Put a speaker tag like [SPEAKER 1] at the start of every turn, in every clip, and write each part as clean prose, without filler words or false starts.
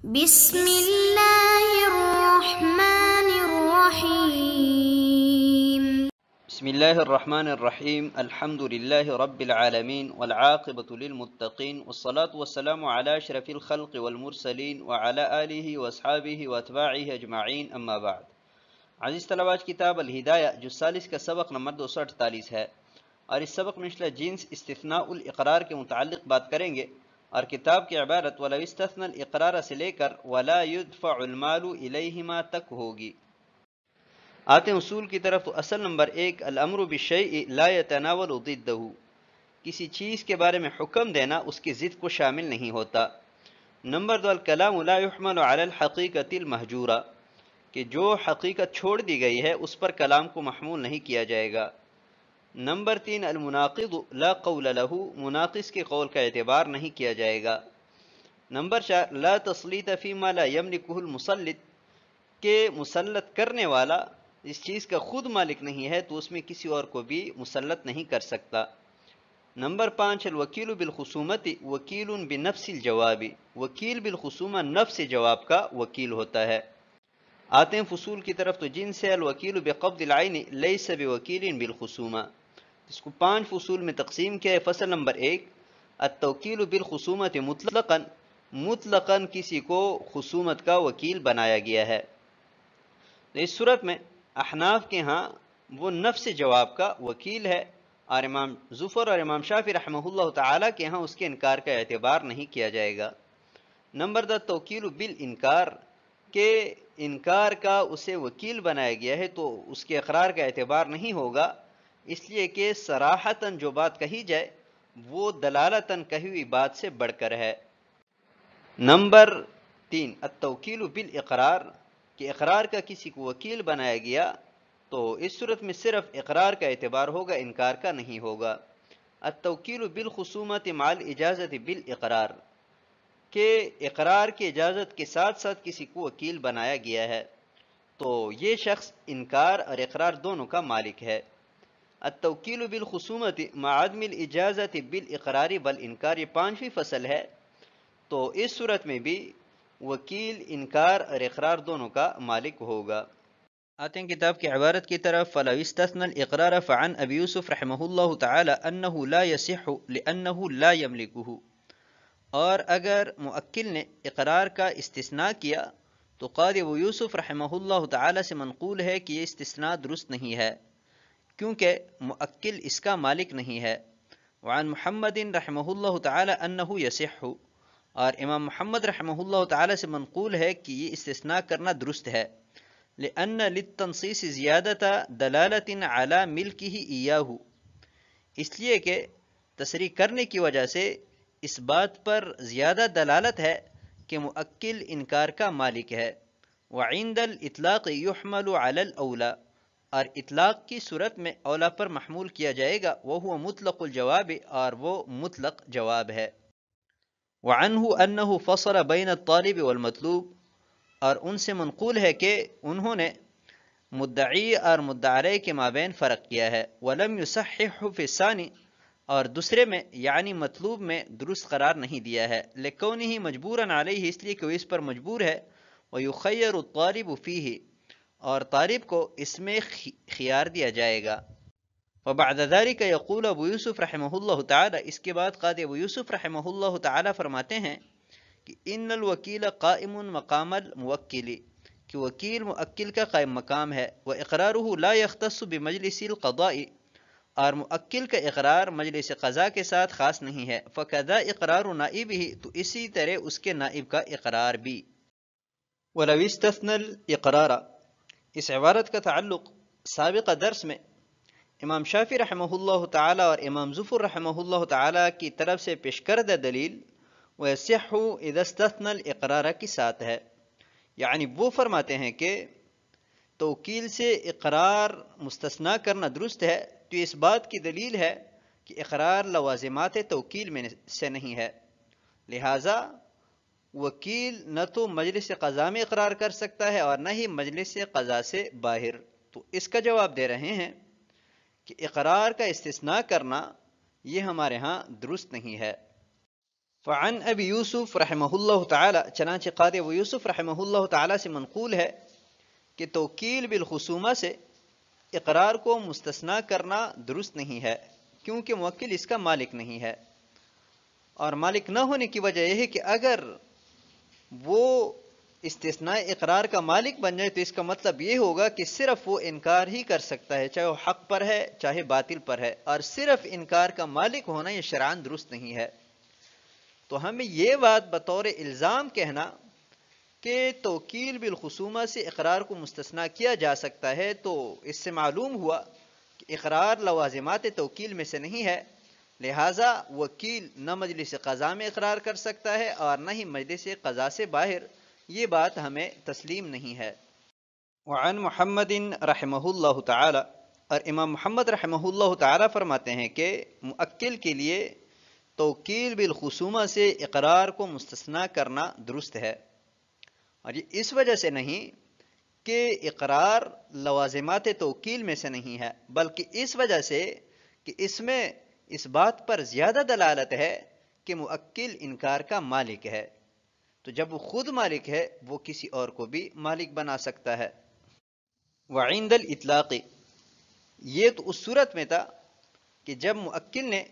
[SPEAKER 1] بسم الله الرحمن الرحيم.
[SPEAKER 2] بسم الله الرحمن الرحيم. الحمد لله رب العالمين والعاقبة للمتقين والصلاة والسلام على أشرف الخلق والمرسلين وعلى آله وأصحابه وأتباعه أجمعين، أما بعد. عزیز طلباء، کتاب الہدایہ جو 40 کا سبق نمبر 248 ہے، اور اس سبق میں انشاءاللہ جنس استثناء الاقرار کے متعلق بات کریں گے، اور کتاب کی عبارت وَلَوْ اسْتَثْنَى الْإِقْرَارَ سے لے کر وَلَا يُدْفَعُ الْمَالُ إِلَيْهِمَا تک ہوگی۔ آتے ہیں اصول کی طرف، تو اصل نمبر 1، الامر بالشیء لا يتناول ضدہ، کسی چیز کے بارے میں حکم دینا اس کی ضد کو شامل نہیں ہوتا۔ نمبر 2، الکلام لا يحمل على الحقیقة المہجورہ، کہ جو حقیقت چھوڑ دی گئی ہے اس پر کلام کو محمول نہیں کیا جائے گا۔ نمبر 3، المناقض لا قول له، مناقض کے قول کا اعتبار نہیں کیا جائے گا۔ نمبر 4، لا تسلیط فیما لا یملکہ المسلط، کہ مسلط کرنے والا اس چیز کا خود مالک نہیں ہے تو اس میں کسی اور کو بھی مسلط نہیں کر سکتا۔ نمبر 5، الوکیل بالخصومت وکیل بنفس الجواب، وکیل بالخصومہ نفس جواب کا وکیل ہوتا ہے۔ آتے ہیں فصول کی طرف، تو جن سے الوکیل بقبض العین لیس بوکیل بالخصومہ، اس کو 5 فصول میں تقسیم کیا ہے۔ فصل نمبر 1، التوکیل بالخصومت مطلقاً، مطلقاً کسی کو خصومت کا وکیل بنایا گیا ہے۔ تو اس صورت میں احناف کے ہاں وہ نفس جواب کا وکیل ہے، اور امام ظفر اور امام شافعی رحمہ اللہ تعالیٰ کے ہاں اس کے انکار کا اعتبار نہیں کیا جائے گا۔ نمبر 2، توکیل بالانکار، کہ انکار کا اسے وکیل بنایا گیا ہے تو اس کے اقرار کا اعتبار نہیں ہوگا، اس لیے کہ صراحتاً جو بات کہی جائے وہ دلالتاً کہی ہوئی بات سے بڑھ کر ہے۔ نمبر 3، التوکیل بالاقرار، کہ اقرار کا کسی کو وکیل بنایا گیا تو اس صورت میں صرف اقرار کا اعتبار ہوگا، انکار کا نہیں ہوگا۔ التوکیل بالخصومت مع الاجازت بالاقرار، کہ اقرار کی اجازت کے ساتھ ساتھ کسی کو وکیل بنایا گیا ہے تو یہ شخص انکار اور اقرار دونوں کا مالک ہے۔ التوکیل بالخصومت مع عدم الاجازت بالاقرار بالانکار، یہ 5ویں فصل ہے، تو اس صورت میں بھی وکیل انکار اور اقرار دونوں کا مالک ہوگا۔ آتے ہیں کتاب کی عبارت کی طرف، فَلَوْ اسْتَثْنَى الْإِقْرَارَ فَعَنْ أَبِي يُوسُف رحمہ اللہ تعالی أَنَّهُ لَا يَصِحُّ لِأَنَّهُ لَا يَمْلِكُهُ، اور اگر مؤکل نے اقرار کا استثناء کیا تو قاضی ابو یوسف رحمہ اللہ تعالی سے منقول ہے کہ یہ استثناء درست نہیں ہے، کیونکہ مؤکل اس کا مالک نہیں ہے۔ وعن محمد رحمہ اللہ تعالی انہ یصح، اور امام محمد رحمہ اللہ تعالی سے منقول ہے کہ یہ استثناء کرنا درست ہے۔ لأن للتنصیص زیادت دلالت علی ملکہ ایاہ، اس لیے کہ تصریح کرنے کی وجہ سے اس بات پر زیادہ دلالت ہے کہ مؤکل انکار کا مالک ہے۔ وعند الاطلاق یحمل علی الاولی، اور اطلاق کی صورت میں اولا پر محمول کیا جائے گا، وہو مطلق الجواب، اور وہ مطلق جواب ہے۔ وعنہ انہ فصل بین الطالب والمطلوب، اور ان سے منقول ہے کہ انہوں نے مدعی اور مدعا علیہ کے مابین فرق کیا ہے۔ ولم یصحح فی الثانی، اور دوسرے میں یعنی مطلوب میں درست قرار نہیں دیا ہے۔ لکونہ مجبورا علیہ، اس لیے کہ وہ اس پر مجبور ہے۔ ویخیر الطالب فیہ، اور طالب کو اس میں خیار دیا جائے گا۔ وبعد ذلك یقول ابو یوسف رحمہ اللہ تعالی، اس کے بعد قاضی ابو یوسف رحمہ اللہ تعالی فرماتے ہیں کہ ان الوکیل قائم مقام الموکل، کہ وکیل مؤکل کا قائم مقام ہے۔ واقرارہ لا یختص بمجلس القضاء، اور مؤکل کا اقرار مجلس قضاء کے ساتھ خاص نہیں ہے۔ فکذا اقرار نائبہ، تو اسی طرح اس کے نائب کا اقرار بھی۔ وَلَوْ اسْتَثْنَى الْإِقْرَارَ، اس عبارت کا تعلق سابقہ درس میں امام شافعی رحمہ اللہ تعالی اور امام ظفر رحمہ اللہ تعالی کی طرف سے پیش کردہ دلیل وَيَصِحُّ إِذَا اسْتَثْنَى الْإِقْرَارَ کی ساتھ ہے، یعنی وہ فرماتے ہیں کہ توکیل سے اقرار مستثنیٰ کرنا درست ہے، تو اس بات کی دلیل ہے کہ اقرار لوازمات توکیل میں سے نہیں ہے، لہٰذا وکیل نہ تو مجلس قضاء میں اقرار کر سکتا ہے اور نہ ہی مجلس قضاء سے باہر۔ تو اس کا جواب دے رہے ہیں کہ اقرار کا استثناء کرنا یہ ہمارے ہاں درست نہیں ہے۔ فعن ابی یوسف رحمہ اللہ تعالی، چنانچہ قاضی ابو یوسف رحمہ اللہ تعالی سے منقول ہے کہ توکیل بالخصومہ سے اقرار کو مستثنی کرنا درست نہیں ہے، کیونکہ موکل اس کا مالک نہیں ہے، اور مالک نہ ہونے کی وجہ یہ ہے کہ اگر وہ استثناء اقرار کا مالک بن جائے تو اس کا مطلب یہ ہوگا کہ صرف وہ انکار ہی کر سکتا ہے، چاہے وہ حق پر ہے چاہے باطل پر ہے، اور صرف انکار کا مالک ہونا یہ شرعاً درست نہیں ہے۔ تو ہمیں یہ بات بطور الزام کہنا کہ توکیل بالخصومہ سے اقرار کو مستثنی کیا جا سکتا ہے، تو اس سے معلوم ہوا کہ اقرار لوازمات توکیل میں سے نہیں ہے، لہٰذا وکیل نہ مجلس قضا میں اقرار کر سکتا ہے اور نہ ہی مجلس قضا سے باہر، یہ بات ہمیں تسلیم نہیں ہے۔ وعن محمد رحمہ اللہ تعالی، اور امام محمد رحمہ اللہ تعالی فرماتے ہیں کہ مؤکل کے لیے توکیل بالخصومہ سے اقرار کو مستثنی کرنا درست ہے، اور یہ اس وجہ سے نہیں کہ اقرار لوازمات توکیل میں سے نہیں ہے، بلکہ اس وجہ سے کہ اس میں اس بات پر زیادہ دلالت ہے کہ مؤکل انکار کا مالک ہے، تو جب وہ خود مالک ہے وہ کسی اور کو بھی مالک بنا سکتا ہے۔ وعند الاطلاق، یہ تو اس صورت میں تھا کہ جب مؤکل نے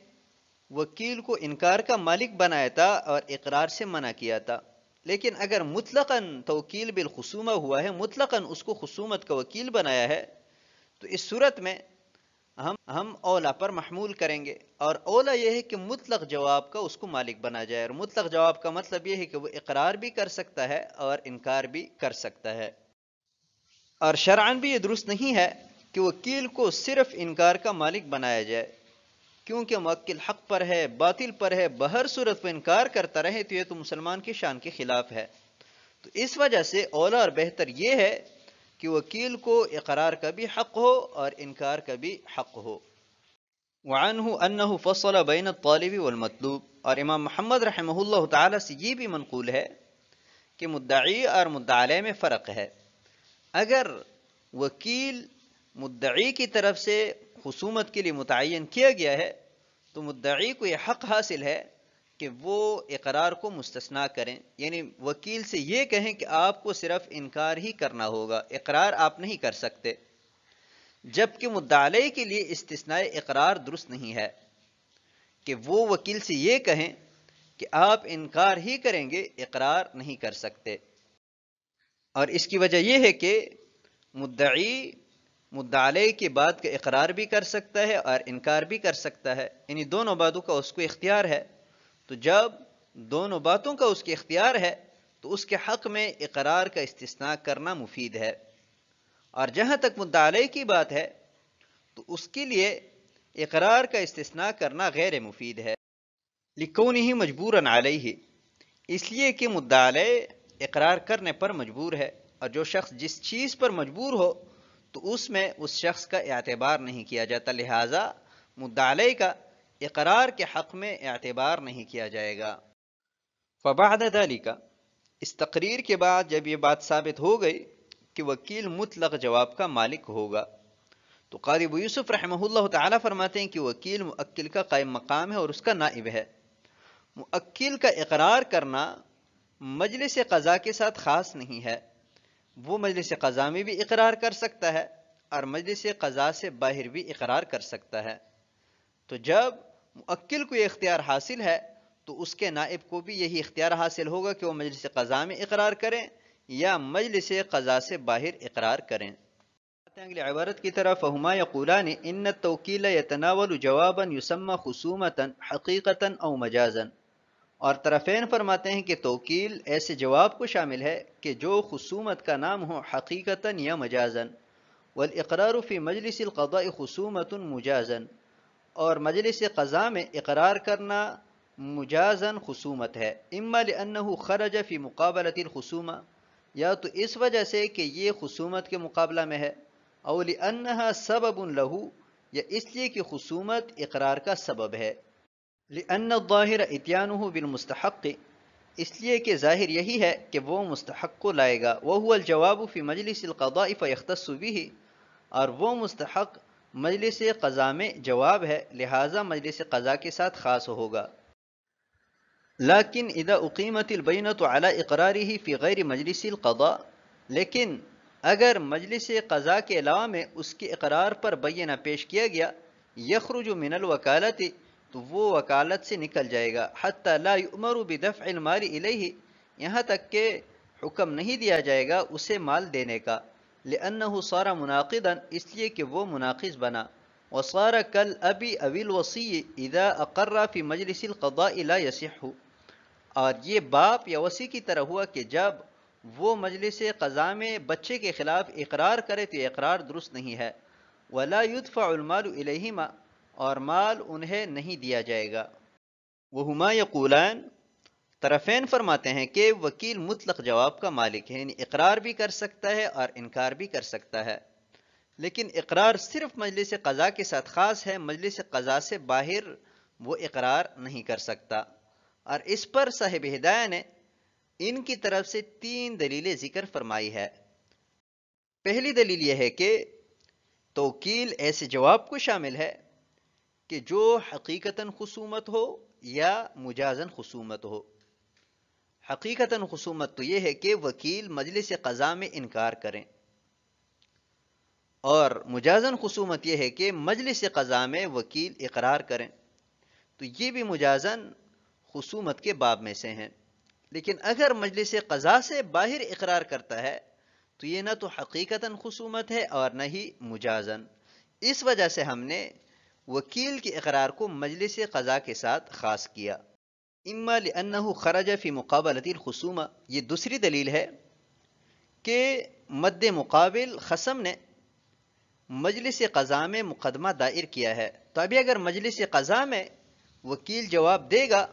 [SPEAKER 2] وکیل کو انکار کا مالک بنایا تھا اور اقرار سے منع کیا تھا، لیکن اگر مطلقاً توکیل بالخصومہ ہوا ہے، مطلقاً اس کو خصومت کا وکیل بنایا ہے، تو اس صورت میں ہم اولا پر محمول کریں گے، اور اولا یہ ہے کہ مطلق جواب کا اس کو مالک بنا جائے، اور مطلق جواب کا مطلب یہ ہے کہ وہ اقرار بھی کر سکتا ہے اور انکار بھی کر سکتا ہے۔ اور شرعاً بھی یہ درست نہیں ہے کہ وکیل کو صرف انکار کا مالک بنایا جائے، کیونکہ موکل حق پر ہے باطل پر ہے، بہر صورت وہ انکار کرتا رہے تو یہ تو مسلمان کی شان کے خلاف ہے۔ تو اس وجہ سے اولا اور بہتر یہ ہے کہ وکیل کو اقرار کا بھی حق ہو اور انکار کا بھی حق ہو۔ وعنہ انہ فصل بین الطالب والمطلوب، اور امام محمد رحمہ اللہ تعالی سے یہ بھی منقول ہے کہ مدعی اور مدعا علیہ میں فرق ہے۔ اگر وکیل مدعی کی طرف سے خصومت کے لیے متعین کیا گیا ہے تو مدعی کو یہ حق حاصل ہے کہ وہ اقرار کو مستثنی کریں، یعنی وکیل سے یہ کہیں کہ آپ کو صرف انکار ہی کرنا ہوگا، اقرار آپ نہیں کر سکتے، جبکہ مدعا علیہ کے لیے استثناء اقرار درست نہیں ہے کہ وہ وکیل سے یہ کہیں کہ آپ انکار ہی کریں گے، اقرار نہیں کر سکتے۔ اور اس کی وجہ یہ ہے کہ مدعی مدعا علیہ کی بات کا اقرار بھی کر سکتا ہے اور انکار بھی کر سکتا ہے، یعنی دونوں باتوں کا اس کو اختیار ہے، تو جب دونوں باتوں کا اس کے اختیار ہے تو اس کے حق میں اقرار کا استثناء کرنا مفید ہے، اور جہاں تک مدعا علیہ کی بات ہے تو اس کے لیے اقرار کا استثناء کرنا غیر مفید ہے، لکونہ مجبوراً علیہ، اس لیے کہ مدعا علیہ اقرار کرنے پر مجبور ہے، اور جو شخص جس چیز پر مجبور ہو تو اس میں اس شخص کا اعتبار نہیں کیا جاتا، لہٰذا مدعا علیہ کا اقرار کے حق میں اعتبار نہیں کیا جائے گا۔ فبعد ذلك، اس تقریر کے بعد جب یہ بات ثابت ہو گئی کہ وکیل مطلق جواب کا مالک ہوگا، تو قاضی ابو یوسف رحمہ اللہ تعالی فرماتے ہیں کہ وکیل مؤکل کا قائم مقام ہے اور اس کا نائب ہے۔ مؤکل کا اقرار کرنا مجلس قضا کے ساتھ خاص نہیں ہے، وہ مجلس قضا میں بھی اقرار کر سکتا ہے اور مجلس قضا سے باہر بھی اقرار کر سکتا ہے، تو جب مؤکل کو یہ اختیار حاصل ہے تو اس کے نائب کو بھی یہی اختیار حاصل ہوگا کہ وہ مجلس قضا میں اقرار کریں یا مجلس قضا سے باہر اقرار کریں۔ اگلی عبارت کی طرف، فہما یقولان ان التوکیل یتناول جوابا یسمى خصومتا حقیقتا او مجازا، اور طرفین فرماتے ہیں کہ توکیل ایسے جواب کو شامل ہے کہ جو خصومت کا نام ہو حقیقتا یا مجازا، والاقرار فی مجلس القضاء خصومت مجازا، اور مجلس قضا میں اقرار کرنا مجازن خصومت ہے، اما لانہ خرج فی مقابلۃ الخصومہ، یا تو اس وجہ سے کہ یہ خصومت کے مقابلہ میں ہے، او لانہا سبب لہ، یا اس لیے کہ خصومت اقرار کا سبب ہے، لان الظاہر اتیانہ بالمستحق، اس لیے کہ ظاہر یہی ہے کہ وہ مستحق کو لائے گا، وہو الجواب فی مجلس القضاء فیختص بہ، اور وہ مستحق مجلس قضا میں جواب ہے، لہٰذا مجلس قضا کے ساتھ خاص ہوگا۔ لیکن اذا اقیمت البینۃ علی اقرارہ فی غیر مجلس القضاء، لیکن اگر مجلس قضاء کے علاوہ میں اس کے اقرار پر بینہ پیش کیا گیا، یخرج من الوکالت، تو وہ وکالت سے نکل جائے گا، حتی لا یؤمر بدفع المال الیہ، یہاں تک کہ حکم نہیں دیا جائے گا اسے مال دینے کا، لأنہ صار مناقضا، اس لیے کہ وہ مناقض بنا، وصار کالاب او الوصی اذا اقر فی مجلس القضاء لا یصح، اور یہ باپ یا وصی کی طرح ہوا کہ جب وہ مجلس قضاء میں بچے کے خلاف اقرار کرے تو یہ اقرار درست نہیں ہے، ولا يدفع المال الیہما، اور مال انہیں نہیں دیا جائے گا، وہما یقولان، طرفین فرماتے ہیں کہ وکیل مطلق جواب کا مالک ہے، یعنی اقرار بھی کر سکتا ہے اور انکار بھی کر سکتا ہے، لیکن اقرار صرف مجلس قضاء کے ساتھ خاص ہے، مجلس قضاء سے باہر وہ اقرار نہیں کر سکتا۔ اور اس پر صاحب ہدایہ نے ان کی طرف سے 3 دلیلیں ذکر فرمائی ہے۔ پہلی دلیل یہ ہے کہ توکیل ایسے جواب کو شامل ہے کہ جو حقیقتاً خصومت ہو یا مجازن خصومت ہو۔ حقیقتاً خصومت تو یہ ہے کہ وکیل مجلس قضاء میں انکار کریں، اور مجازن خصومت یہ ہے کہ مجلس قضاء میں وکیل اقرار کریں، تو یہ بھی مجازن خصومت کے باب میں سے ہیں۔ لیکن اگر مجلس قضاء سے باہر اقرار کرتا ہے تو یہ نہ تو حقیقتاً خصومت ہے اور نہ ہی مجازن، اس وجہ سے ہم نے وکیل کے اقرار کو مجلس قضاء کے ساتھ خاص کیا۔ اما لانہ خرج فی مقابلۃ الخصومہ، یہ دوسری دلیل ہے کہ مد مقابل خصم نے مجلس قضاء میں مقدمہ دائر کیا ہے، تو ابھی اگر مجلس قضاء میں وکیل جواب دے گا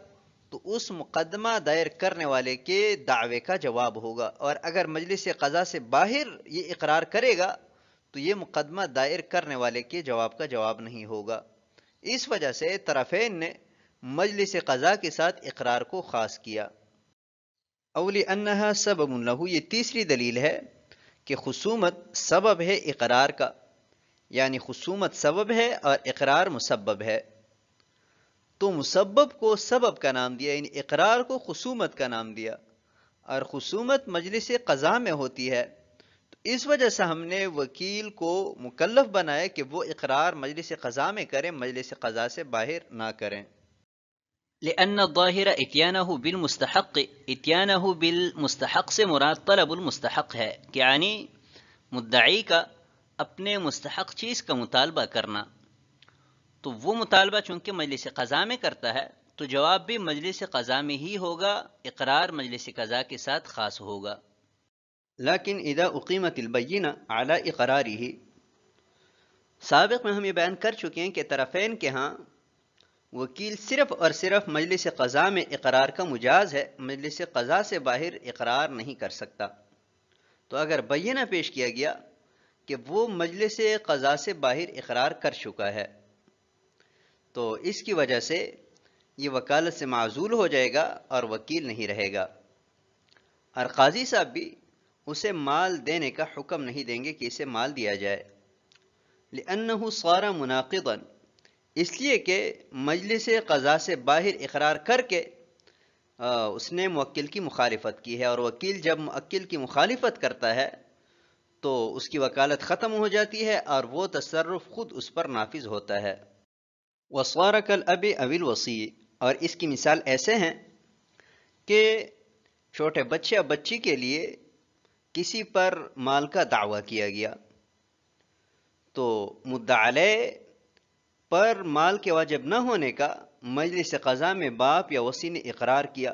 [SPEAKER 2] تو اس مقدمہ دائر کرنے والے کے دعوے کا جواب ہوگا، اور اگر مجلس قضاء سے باہر یہ اقرار کرے گا تو یہ مقدمہ دائر کرنے والے کے جواب کا جواب نہیں ہوگا، اس وجہ سے طرفین نے مجلس قضاء کے ساتھ اقرار کو خاص کیا۔ اولی انہا سبب لہو، یہ تیسری دلیل ہے کہ خصومت سبب ہے اقرار کا، یعنی خصومت سبب ہے اور اقرار مسبب ہے، تو مسبب کو سبب کا نام دیا، یعنی اقرار کو خصومت کا نام دیا، اور خصومت مجلس قضاء میں ہوتی ہے، تو اس وجہ سے ہم نے وکیل کو مکلف بنایا کہ وہ اقرار مجلس قضاء میں کریں، مجلس قضاء سے باہر نہ کریں۔
[SPEAKER 3] لأن الظاہر اتیانہ بالمستحق، اتیانہ بالمستحق سے مراد طلب المستحق ہے، یعنی مدعی کا اپنے مستحق چیز کا مطالبہ کرنا، تو وہ مطالبہ چونکہ مجلس قضاء میں کرتا ہے تو جواب بھی مجلس قضاء میں ہی ہوگا، اقرار مجلس قضاء کے ساتھ خاص ہوگا۔
[SPEAKER 2] لیکن اذا اقیمت البینہ علی اقرارہ، سابق میں ہم یہ بیان کر چکے ہیں کہ طرفین کے ہاں وکیل صرف اور صرف مجلس قضاء میں اقرار کا مجاز ہے، مجلس قضاء سے باہر اقرار نہیں کر سکتا، تو اگر بینہ پیش کیا گیا کہ وہ مجلس قضاء سے باہر اقرار کر چکا ہے تو اس کی وجہ سے یہ وکالت سے معزول ہو جائے گا اور وکیل نہیں رہے گا، اور قاضی صاحب بھی اسے مال دینے کا حکم نہیں دیں گے کہ اسے مال دیا جائے، لأنہ صار مناقضا، اس لیے کہ مجلس قضاء سے باہر اقرار کر کے اس نے موکل کی مخالفت کی ہے، اور وکیل جب موکل کی مخالفت کرتا ہے تو اس کی وکالت ختم ہو جاتی ہے اور وہ تصرف خود اس پر نافذ ہوتا ہے۔ وصار کالاب او الوصی، اور اس کی مثال ایسے ہیں کہ چھوٹے بچے یا بچی کے لیے کسی پر مال کا دعویٰ کیا گیا، تو مدعی علیہ پر مال کے واجب نہ ہونے کا مجلس قضاء میں باپ یا وصی نے اقرار کیا،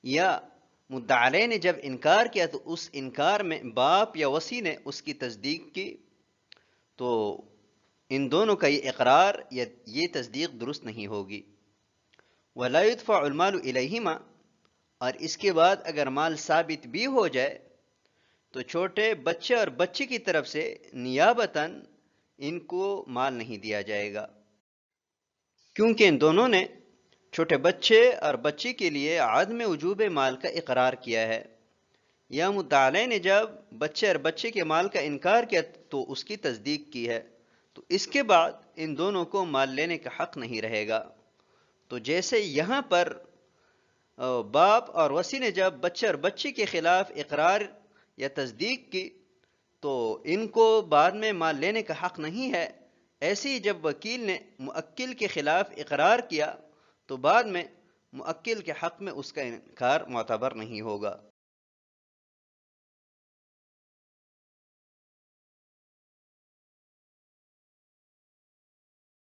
[SPEAKER 2] یا مدعی علیہ نے جب انکار کیا تو اس انکار میں باپ یا وصی نے اس کی تصدیق کی، تو ان دونوں کا یہ اقرار یا یہ تصدیق درست نہیں ہوگی۔ ولا يدفع المال الیہما، اور اس کے بعد اگر مال ثابت بھی ہو جائے تو چھوٹے بچے اور بچی کی طرف سے نیابتاً ان کو مال نہیں دیا جائے گا، کیونکہ ان دونوں نے چھوٹے بچے اور بچی کے لیے عدم وجوب مال کا اقرار کیا ہے، یا مدعی علیہ نے جب بچے اور بچے کے مال کا انکار کیا تو اس کی تصدیق کی ہے، تو اس کے بعد ان دونوں کو مال لینے کا حق نہیں رہے گا۔ تو جیسے یہاں پر باپ اور وسی نے جب بچے اور بچی کے خلاف اقرار یا تصدیق کی تو ان کو بعد میں مال لینے کا حق نہیں ہے. ایسے ہی جب وکیل نے موکل کے خلاف اقرار کیا تو بعد میں موکل کے حق میں اس کا انکار معتبر نہیں ہوگا.